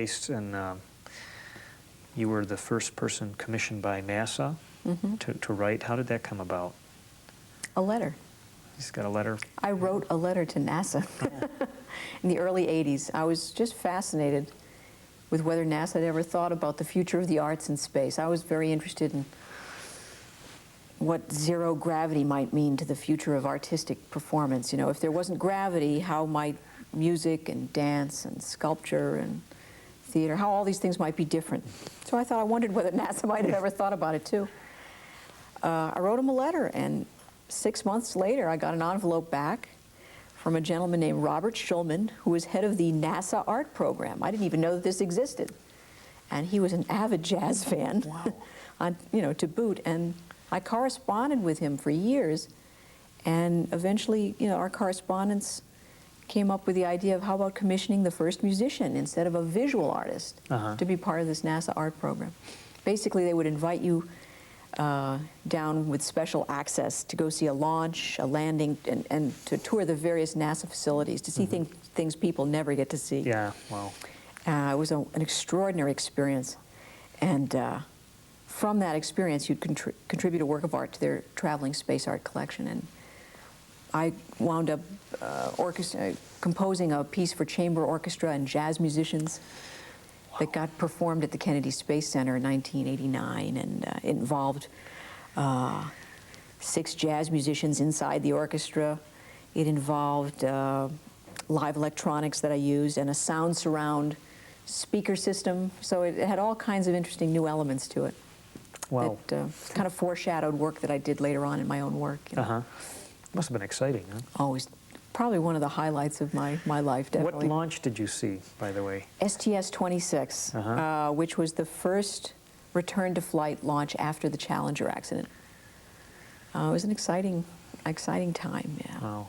Space, and you were the first person commissioned by NASA to write. How did that come about? A letter. You just got a letter? I wrote a letter to NASA in the early 80s. I was just fascinated with whether NASA had ever thought about the future of the arts in space. I was very interested in what zero gravity might mean to the future of artistic performance. You know, if there wasn't gravity, how might music and dance and sculpture and theater, how all these things might be different. So I wondered whether NASA might have ever thought about it too. I wrote him a letter, and 6 months later I got an envelope back from a gentleman named Robert Schulman, who was head of the NASA art program. I didn't even know that this existed. And he was an avid jazz fan, wow. To boot. And I corresponded with him for years, and eventually, our correspondence came up with the idea of how about commissioning the first musician instead of a visual artist to be part of this NASA art program. Basically, they would invite you down with special access to go see a launch, a landing, and to tour the various NASA facilities, to see things people never get to see. Yeah, wow. It was an extraordinary experience. And from that experience, you'd contribute a work of art to their traveling space art collection. And I wound up composing a piece for chamber orchestra and jazz musicians that got performed at the Kennedy Space Center in 1989, and it involved 6 jazz musicians inside the orchestra. It involved live electronics that I used and a sound surround speaker system. So it had all kinds of interesting new elements to it. Wow. That kind of foreshadowed work that I did later on in my own work. Must have been exciting, huh? Always. Probably one of the highlights of my life, definitely. What launch did you see, by the way? STS-26, which was the first return to flight launch after the Challenger accident. It was an exciting time, yeah. Wow.